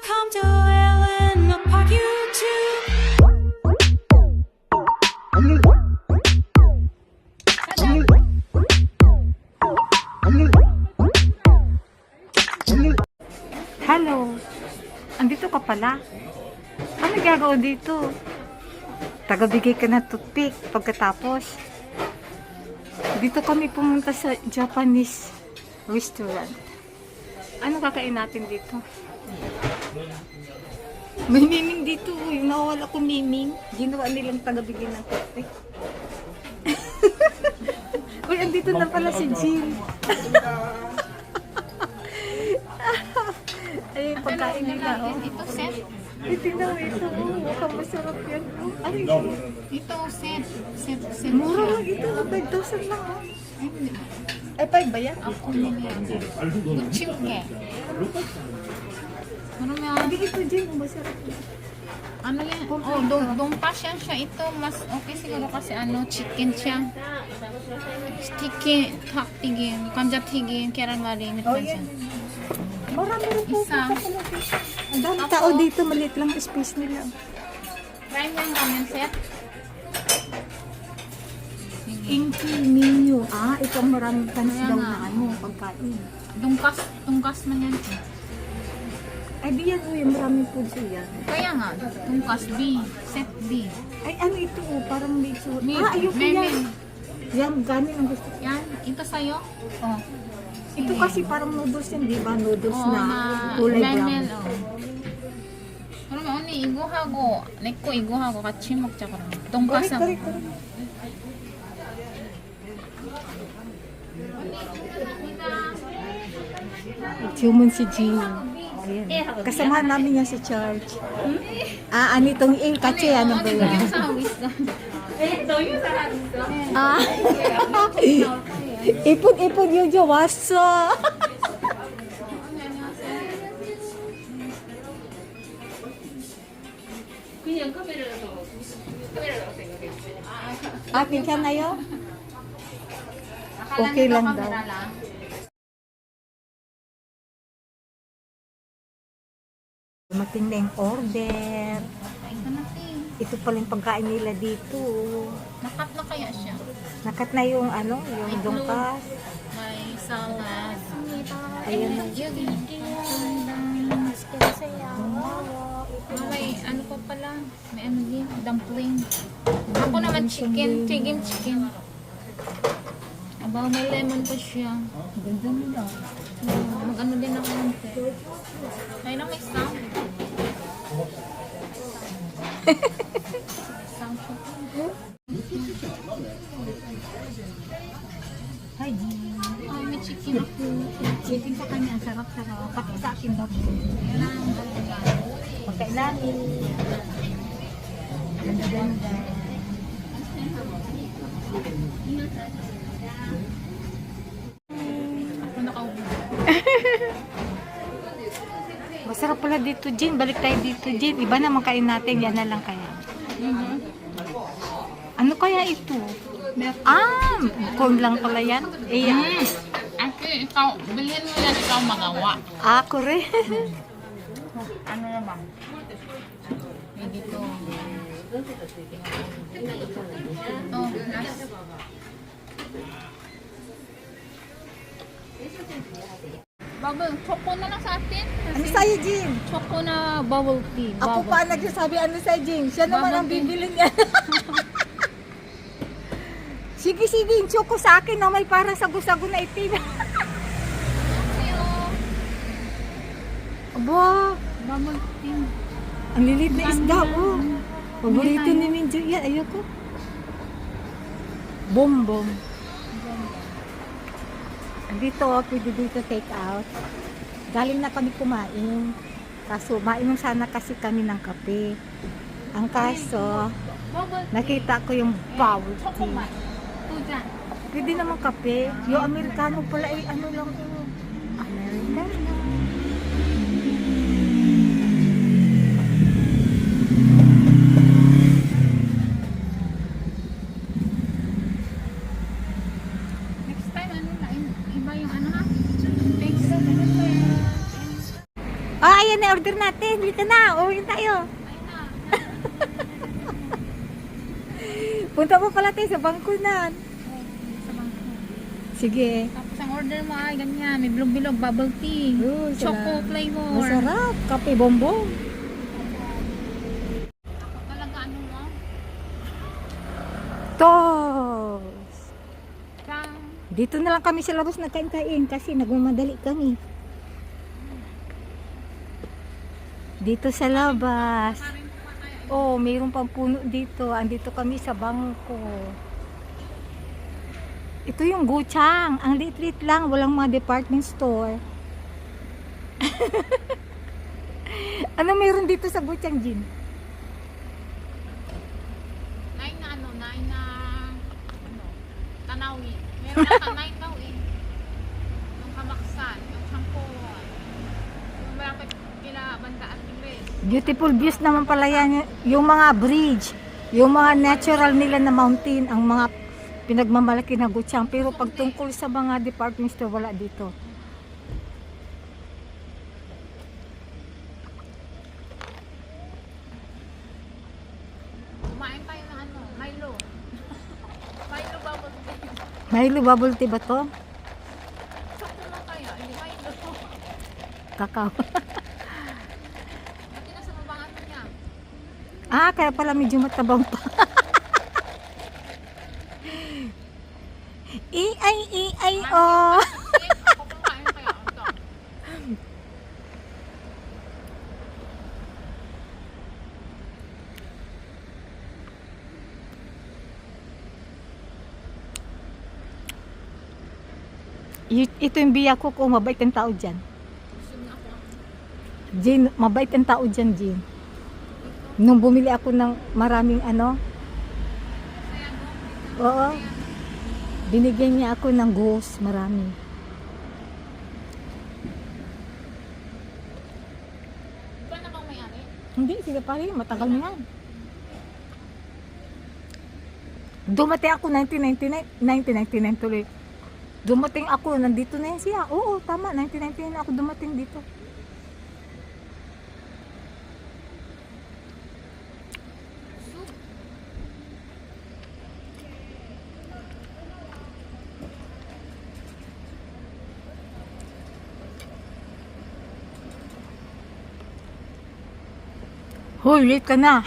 Welcome to Elena Park YouTube. Hello, andito ka pala. Ano gagawin dito? Tagabigay ka ng toothpick pagkatapos. Dito kami pumunta sa Japanese restaurant. Ano kakain natin dito? May miming dito. Yung nawawala ko miming. Ginawa nilang tagabigay ng toothpick. Uy, andito na pala si Jean. Ay, pagkain nila, oh. Ito set. Ito, mukhang masarap yan. Oh, ano yun? Ito set. Set. Mura lang ito, 5,000 lang, oh. Ay, 5 ba yan? Ako nila. Chimke. Marami yan. Hindi ito, Jane, masarap yan. Ano yan? Oh, dumpas yan siya. Ito, mas okay siguro kasi chicken siya. Chicken, 탁 튀김, 감자 튀김, 계란말이, Oh, ito siya. yan. Marami rin po. Isa. Ang dami tao dito, maliit lang space nila. Try mo yung ramen set. Inky menu. Ah, ito ang maraming panis Kaya daw nga. na pagkain. Tungkas man yan. Ay, di yan, yung maraming food yan. Kaya nga, tungkas B, set B. Ay, ano ito, parang may suot. May- Ah, ayoko may- yan. Yan, ganin ang gusto. Yan, ito sa'yo. Oh. Ito kasi parang noodles yan, di ba? Noodles Oh, na kulay 멜멜, brown. 그러면 언니 이거 하고 내 거 이거 하고 같이 먹자 그러면. 돈가스. Correct. Human si Jean. Ayan. Kasama namin yan si Church. Ah, anitong kasi ano ba yun? 동영상 하고 있어. Ah. ipon yung jawaso. Akin ka na yun? Okay lang daw. Dumating na yung order. Ito pala yung pagkain nila dito. Nakat na kaya siya. Nakat na yung yung dungkas. May salad. Ayan na. May ano pa pala. May ano din. Dumpling. Ako naman chicken. Chicken. Aba, may lemon pa siya. Ganda nila. Mag-ano din ako ng Ay na may sound. Sound pa pa. Hi, Jean. Ay, may chicken ako. Chicken sa kanya. Sarap-sarap. Pati sa akin daw. Pagkailanin. Ganda-ganda. Ako nakaubo. Masarap pala dito, Jean. Balik tayo dito, Jean. Iba naman kain natin. Yan na lang kaya. Ano kaya ito? Ah, corn lang pala yan. Aki, ikaw, bilhin mo yan, ikaw magawa. Ah, correct. Ano na ba? May dito. Oh, last. Bubble, choco na lang sa atin. Ano sa'yo, Jean? Choco na bubble tea. Ako pa nagsasabi ano sa'yo, Jean. Siya naman ang Bubble tea. bibili niya. Sige, yung choco sa akin na may parang sago-sago na itim. Aba, Bubble tea. ang lilit na isda, oh. Paborito ni Minjo yan. Ayoko. Bom. Dito, pwede dito take out. Galing na kami kumain. Kaso, mainom sana kasi kami ng kape. Ang kaso, Bubble nakita ko yung bubble choco tea. man. Tujan. Pwede naman kape. Yung Amerikano pala ay ano lang yun. Amerikano. Next time, ano na, iba yung ano ha? Thanks. Ah, ayan na, order natin. Dito na, uwi tayo. Ayun na. Punta mo pala tayo sa bangkunan. Sa bangko. Sige. Tapos ang order mo ay ganyan. May bilog-bilog, bubble tea. Oh, Choco flavor. Masarap. Kape bonbon. Talaga ano mo? Tos. Chang. Dito na lang kami sa labas nagkain-kain kasi nagmamadali kami. Dito sa labas. Karin po pa tayo. Oh, mayroon pang puno dito. Andito kami sa bangko. Ito yung Guchang. Ang liit-liit lang. Walang mga department store. Ano mayroon dito sa Guchang, Jin? Nine na ano, tanawin. Meron ata nine daw eh. Yung kamaksan, yung champuan. Yung malapit kila Bandaan Ingles. Beautiful views naman pala yan. Yung mga bridge. Yung mga natural nila na mountain. Ang mga pinagmamalaki na Guchang. Pero pag tungkol sa mga department store, wala dito. Kumain tayo ng ano, Milo. Milo bubble tea. Milo bubble tea ba to? Sakto lang kaya, hindi Milo. Kakao. Pati nasa baba ano niya. Ah, kaya pala medyo matabang pa. Iay, oh. Ako kumain kaya. Ito. Ito yung biya ko kung mabait ang tao dyan. Gusto niya ako. Jin, mabait ang tao dyan, Jin. Nung bumili ako ng maraming ano, Kaya mo, oo, binigyan niya ako ng ghost, marami. di ba nakang may-ari? Hindi, sila pa rin, matagal na yan. Dumating ako 1999 tuloy. Dumating ako, nandito na yan siya. Oo, tama, 1999 ako dumating dito. Hoy, late ka na.